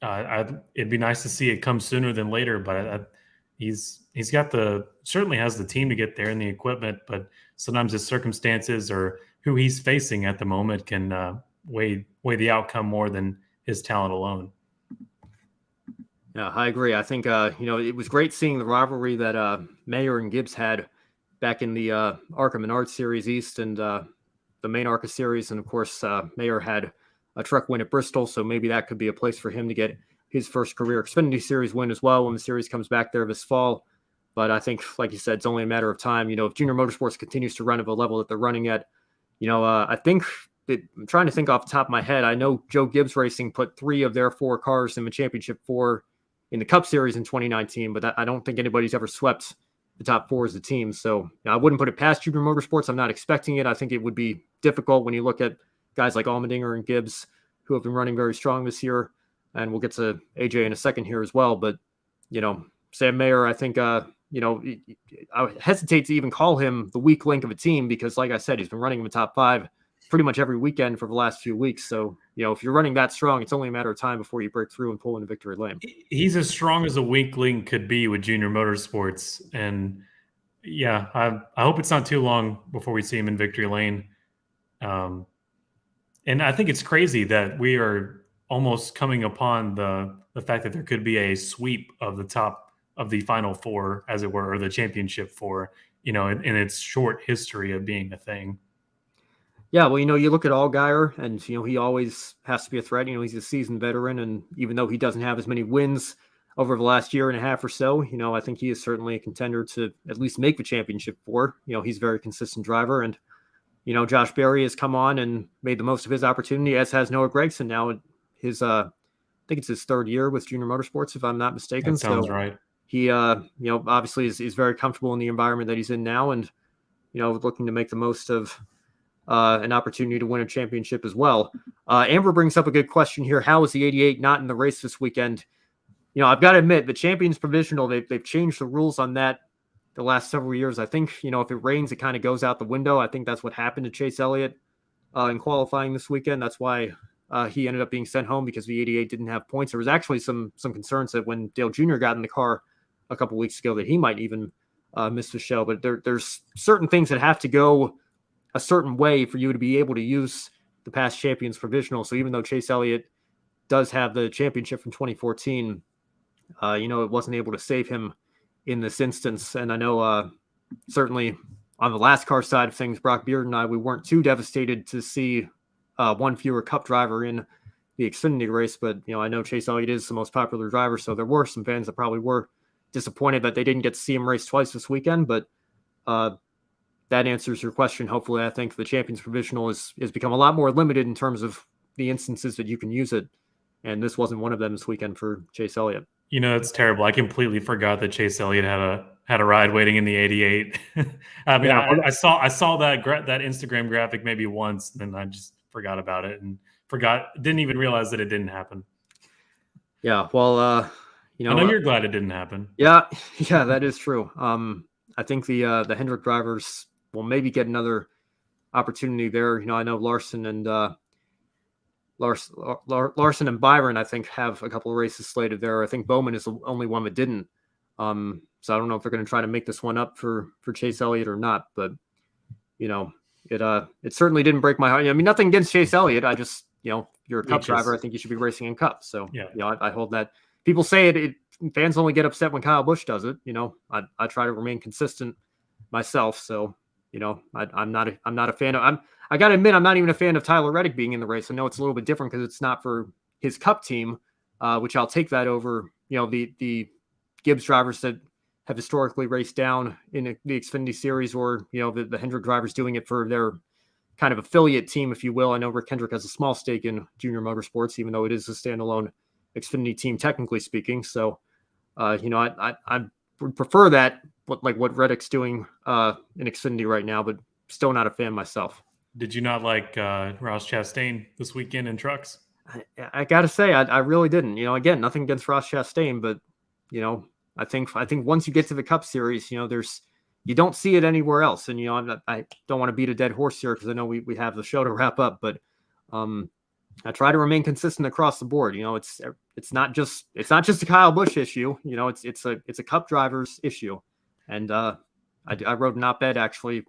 Speaker 2: it'd be nice to see it come sooner than later, but he's got certainly has the team to get there and the equipment, but sometimes his circumstances or who he's facing at the moment can weigh the outcome more than his talent alone.
Speaker 1: Yeah, I agree. I think, it was great seeing the rivalry that Mayer and Gibbs had back in the ARCA Menard Series East and the main ARCA Series. And, of course, Mayer had a truck win at Bristol, so maybe that could be a place for him to get his first career Xfinity Series win as well when the series comes back there this fall. But I think, like you said, it's only a matter of time. If Junior Motorsports continues to run at the level that they're running at, I think I'm trying to think off the top of my head. I know Joe Gibbs Racing put 3 of their 4 cars in the championship 4 in the Cup Series in 2019, but I don't think anybody's ever swept the top 4 as a team. So I wouldn't put it past Junior Motorsports. I'm not expecting it. I think it would be difficult when you look at guys like Allmendinger and Gibbs, who have been running very strong this year. And we'll get to AJ in a second here as well. But, Sam Mayer, I think, I hesitate to even call him the weak link of a team because, like I said, he's been running in the top 5 pretty much every weekend for the last few weeks. So, if you're running that strong, it's only a matter of time before you break through and pull into victory lane.
Speaker 2: He's as strong as a weak link could be with Junior Motorsports. And yeah, I hope it's not too long before we see him in victory lane. And I think it's crazy that we are almost coming upon the fact that there could be a sweep of the top of the final 4, as it were, or the championship 4, in its short history of being a thing.
Speaker 1: Yeah, well, you look at Allgaier, and, he always has to be a threat. He's a seasoned veteran, and even though he doesn't have as many wins over the last year and a half or so, I think he is certainly a contender to at least make the championship 4. He's a very consistent driver, and, Josh Berry has come on and made the most of his opportunity, as has Noah Gragson now. His, I think it's his 3rd year with Junior Motorsports, if I'm not mistaken.
Speaker 2: That sounds right.
Speaker 1: He, obviously is very comfortable in the environment that he's in now, and, looking to make the most of an opportunity to win a championship as well. Amber brings up a good question here. How is the 88 not in the race this weekend? I've got to admit, the Champions Provisional, they've changed the rules on that the last several years. I think, if it rains, it kind of goes out the window. I think that's what happened to Chase Elliott in qualifying this weekend. That's why he ended up being sent home, because the 88 didn't have points. There was actually some concerns that when Dale Jr. got in the car a couple weeks ago that he might even miss the show. But there's certain things that have to go a certain way for you to be able to use the past Champions Provisional. So even though Chase Elliott does have the championship from 2014, it wasn't able to save him in this instance. And I know certainly on the last car side of things, Brock Beard and I, we weren't too devastated to see one fewer Cup driver in the Xfinity race. But, I know Chase Elliott is the most popular driver, so there were some fans that probably were disappointed that they didn't get to see him race twice this weekend. But that answers your question. Hopefully, I think the Champions Provisional has become a lot more limited in terms of the instances that you can use it. And this wasn't one of them this weekend for Chase Elliott.
Speaker 2: It's terrible. I completely forgot that Chase Elliott had a ride waiting in the 88. I mean, yeah, I saw that Instagram graphic maybe once, and I just forgot about it and didn't even realize that it didn't happen.
Speaker 1: Yeah, well,
Speaker 2: I know you're glad it didn't happen.
Speaker 1: Yeah, that is true. I think the Hendrick drivers will maybe get another opportunity there. I know Larson and Larson and Byron, I think, have a couple of races slated there. I think Bowman is the only one that didn't. So I don't know if they're going to try to make this one up for Chase Elliott or not. But it certainly didn't break my heart. I mean, nothing against Chase Elliott. I just you're a Cup driver. I think you should be racing in Cup. So I hold that. People say it. Fans only get upset when Kyle Busch does it. I try to remain consistent myself. So I'm not a fan of. I got to admit, I'm not even a fan of Tyler Reddick being in the race. I know it's a little bit different because it's not for his Cup team, which I'll take that over, the Gibbs drivers that have historically raced down in the Xfinity Series, or, the Hendrick drivers doing it for their kind of affiliate team, if you will. I know Rick Hendrick has a small stake in Junior Motorsports, even though it is a standalone Xfinity team, technically speaking. So, I would prefer that, what Reddick's doing in Xfinity right now, but still not a fan myself.
Speaker 2: Did you not like Ross Chastain this weekend in trucks?
Speaker 1: I got to say, I really didn't. Again, nothing against Ross Chastain, but I think once you get to the Cup Series, you don't see it anywhere else. And I don't want to beat a dead horse here because I know we have the show to wrap up, but I try to remain consistent across the board. It's not just a Kyle Busch issue. It's a Cup drivers issue, and I wrote an op-ed actually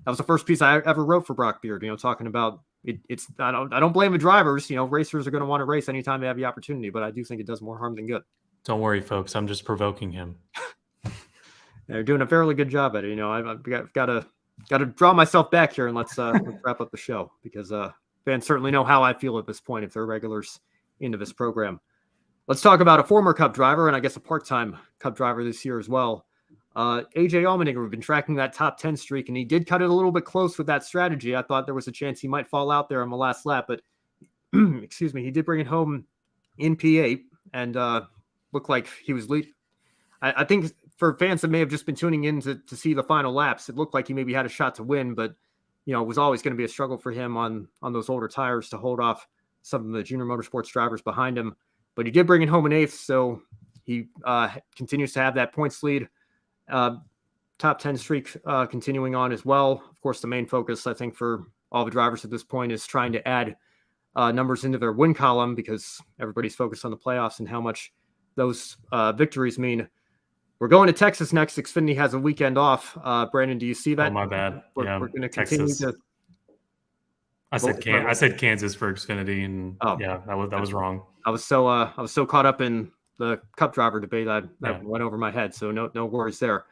Speaker 1: that was the first piece I ever wrote for Brock Beard, talking about it. I don't blame the drivers. Racers are going to want to race anytime they have the opportunity, but I do think it does more harm than good.
Speaker 2: Don't worry, folks. I'm just provoking him.
Speaker 1: They're doing a fairly good job at it. I've got to draw myself back here and let's wrap up the show, because fans certainly know how I feel at this point if they're regulars into this program. Let's talk about a former Cup driver, and I guess a part-time Cup driver this year as well. AJ Allmendinger, we've been tracking that top 10 streak, and he did cut it a little bit close with that strategy. I thought there was a chance he might fall out there on the last lap, but excuse me, he did bring it home in P8 and looked like he was lead. I think for fans that may have just been tuning in to see the final laps, it looked like he maybe had a shot to win, but it was always going to be a struggle for him on those older tires to hold off some of the Junior Motorsports drivers behind him. But he did bring it home in 8th, so he continues to have that points lead. Top 10 streak continuing on as well. Of course, the main focus, I think, for all the drivers at this point is trying to add numbers into their win column, because everybody's focused on the playoffs and how much those victories mean. We're going to Texas next. Xfinity has a weekend off. Brandon, do you see that?
Speaker 2: Oh, my bad.
Speaker 1: We're going to continue to.
Speaker 2: I said Kansas for Xfinity, and that was wrong.
Speaker 1: I was so caught up in the Cup driver debate that went over my head. So no worries there.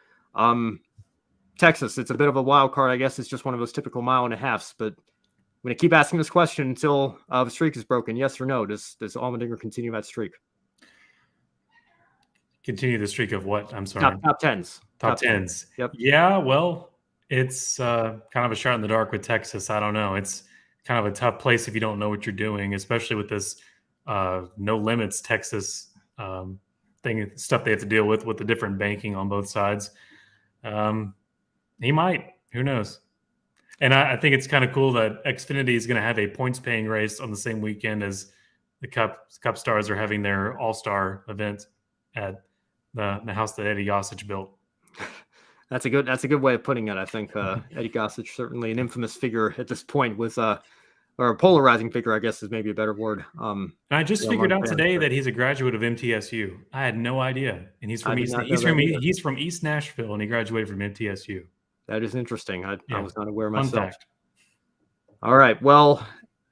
Speaker 1: Texas, it's a bit of a wild card. I guess it's just one of those typical mile and a halves, but I'm going to keep asking this question until the streak is broken. Yes or no? Does Allmendinger continue that streak?
Speaker 2: Continue the streak of what? I'm sorry.
Speaker 1: Top 10s.
Speaker 2: Top 10s.
Speaker 1: Yep.
Speaker 2: Yeah, well, it's kind of a shot in the dark with Texas. I don't know. It's kind of a tough place if you don't know what you're doing, especially with this no limits Texas stuff they have to deal with the different banking on both sides. He might. Who knows? And I think it's kind of cool that Xfinity is going to have a points-paying race on the same weekend as the Cup Stars are having their All-Star event at the house that Eddie Gossage built.
Speaker 1: That's a good way of putting it. I think Eddie Gossage, certainly an infamous figure at this point, with or a polarizing figure, I guess is maybe a better word.
Speaker 2: And I just figured out today that he's a graduate of MTSU. I had no idea, and he's from East Nashville, and he graduated from MTSU. That
Speaker 1: is interesting. I was not aware myself. Fun fact. All right. Well,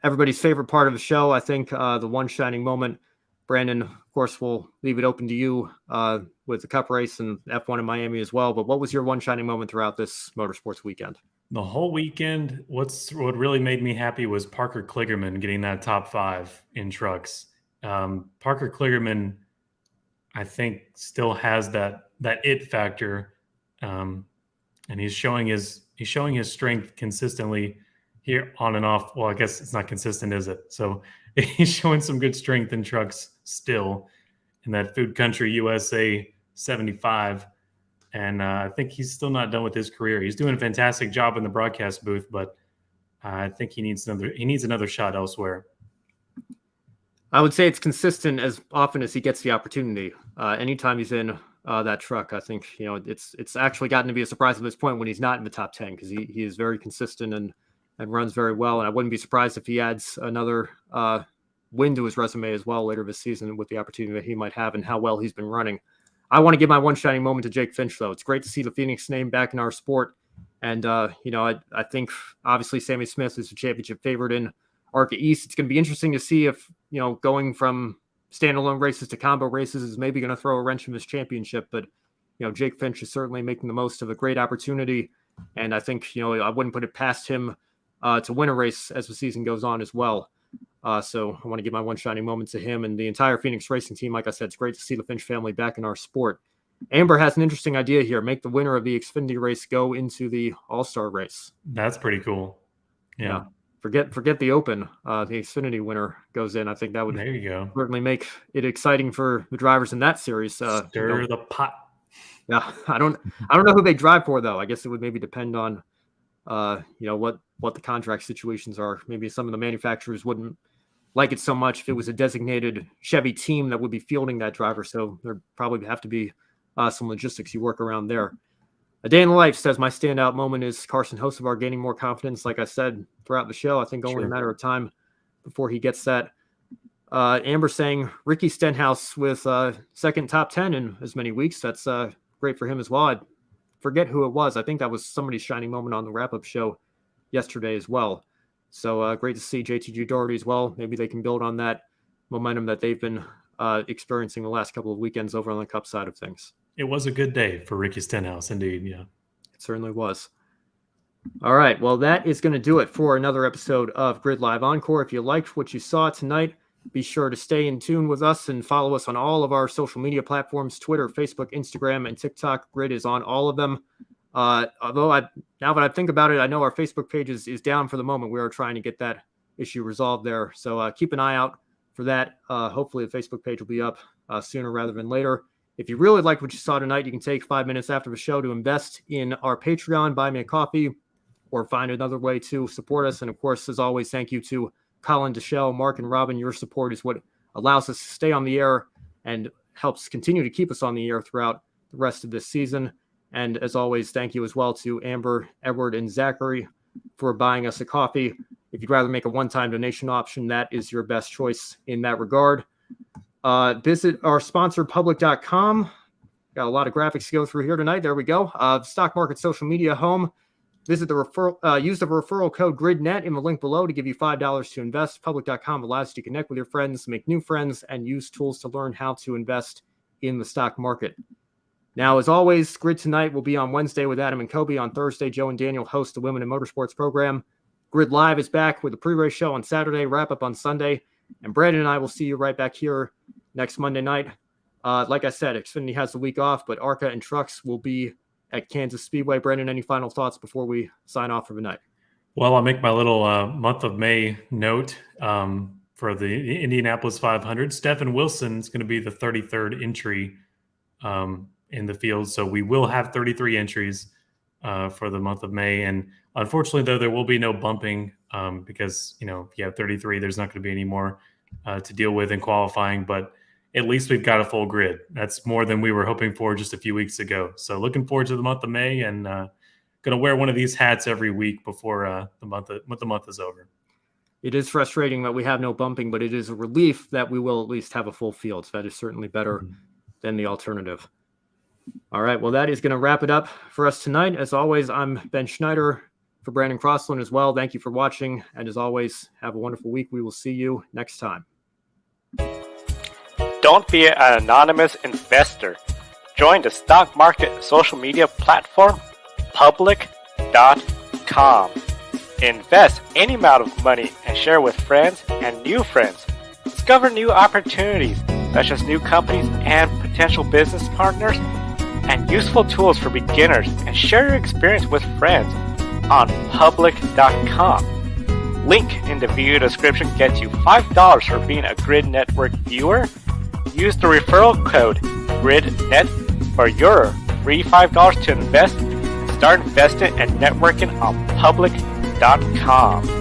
Speaker 1: everybody's favorite part of the show, I think, the one shining moment. Brandon, of course, we'll leave it open to you with the Cup race and F1 in Miami as well. But what was your one shining moment throughout this motorsports weekend?
Speaker 2: The whole weekend, what really made me happy was Parker Kligerman getting that top 5 in trucks. Parker Kligerman, I think, still has that it factor, and he's showing his strength consistently here on and off. Well, I guess it's not consistent, is it? So he's showing some good strength in trucks still in that Food Country USA 75. And I think he's still not done with his career. He's doing a fantastic job in the broadcast booth, but I think he needs another shot elsewhere.
Speaker 1: I would say it's consistent as often as he gets the opportunity. Anytime he's in that truck, I think it's actually gotten to be a surprise at this point when he's not in the top 10, because he is very consistent and and runs very well. And I wouldn't be surprised if he adds another win to his resume as well later this season with the opportunity that he might have and how well he's been running. I want to give my one shining moment to Jake Finch, though. It's great to see the Phoenix name back in our sport. And, I think obviously Sammy Smith is the championship favorite in ARCA East. It's going to be interesting to see if, going from standalone races to combo races is maybe going to throw a wrench in this championship. But, Jake Finch is certainly making the most of a great opportunity. And I think, I wouldn't put it past him to win a race as the season goes on as well. So I want to give my one shining moment to him and the entire Phoenix racing team. Like I said, it's great to see the Finch family back in our sport. Amber has an interesting idea here. Make the winner of the Xfinity race go into the All-Star race.
Speaker 2: That's pretty cool. Yeah.
Speaker 1: Forget the Open. The Xfinity winner goes in. I think that would
Speaker 2: there you go.
Speaker 1: Certainly make it exciting for the drivers in that series.
Speaker 2: Stir the pot.
Speaker 1: Yeah, I don't know who they drive for, though. I guess it would maybe depend on what the contract situations are. Maybe some of the manufacturers wouldn't like it so much if it was a designated Chevy team that would be fielding that driver. So there'd probably have to be some logistics you work around there. A Day in the Life says, my standout moment is Carson Hocevar gaining more confidence. Like I said throughout the show, I think only a matter of time before he gets that. Amber saying Ricky Stenhouse with second top 10 in as many weeks. That's great for him as well. I forget who it was. I think that was somebody's shining moment on the wrap-up show yesterday as well. So great to see JTG Doherty as well. Maybe they can build on that momentum that they've been experiencing the last couple of weekends over on the Cup side of things.
Speaker 2: It was a good day for Ricky Stenhouse, indeed. Yeah,
Speaker 1: it certainly was. All right. Well, that is going to do it for another episode of Grid Live Encore. If you liked what you saw tonight, be sure to stay in tune with us and follow us on all of our social media platforms, Twitter, Facebook, Instagram, and TikTok. Grid is on all of them. Although now that I think about it, I know our Facebook page is down for the moment. We are trying to get that issue resolved there. So keep an eye out for that. Hopefully the Facebook page will be up sooner rather than later. If you really liked what you saw tonight, you can take 5 minutes after the show to invest in our Patreon, buy me a coffee, or find another way to support us. And of course, as always, thank you to Colin, Deshelle, Mark, and Robin. Your support is what allows us to stay on the air and helps continue to keep us on the air throughout the rest of this season. And as always, thank you as well to Amber, Edward, and Zachary for buying us a coffee. If you'd rather make a one-time donation option, that is your best choice in that regard. Visit our sponsor, public.com. Got a lot of graphics to go through here tonight. There we go. Stock market social media home. Visit the referral. Use the referral code GridNet in the link below to give you $5 to invest. Public.com allows you to connect with your friends, make new friends, and use tools to learn how to invest in the stock market. Now, as always, Grid Tonight will be on Wednesday with Adam and Kobe. On Thursday, Joe and Daniel host the Women in Motorsports program. Grid Live is back with a pre-race show on Saturday, wrap-up on Sunday. And Brandon and I will see you right back here next Monday night. Like I said, Xfinity has the week off, but ARCA and Trucks will be at Kansas Speedway. Brandon, any final thoughts before we sign off for the night?
Speaker 2: Well, I'll make my little month of May note for the Indianapolis 500. Stephen Wilson is going to be the 33rd entry in the field. So we will have 33 entries for the month of May. And unfortunately, though, there will be no bumping because, if you have 33, there's not going to be any more to deal with in qualifying. But at least we've got a full grid. That's more than we were hoping for just a few weeks ago. So looking forward to the month of May and going to wear one of these hats every week before the month is over.
Speaker 1: It is frustrating that we have no bumping, but it is a relief that we will at least have a full field. So that is certainly better than the alternative. All right. Well, that is going to wrap it up for us tonight. As always, I'm Ben Schneider for Brandon Crosslin as well. Thank you for watching. And as always, have a wonderful week. We will see you next time.
Speaker 5: Don't be an anonymous investor. Join the stock market social media platform, public.com. Invest any amount of money and share with friends and new friends. Discover new opportunities, such as new companies and potential business partners, and useful tools for beginners, and share your experience with friends on public.com. Link in the video description gets you $5 for being a Grid Network viewer. Use the referral code GridNet for your free $5 to invest. Start investing and networking on public.com.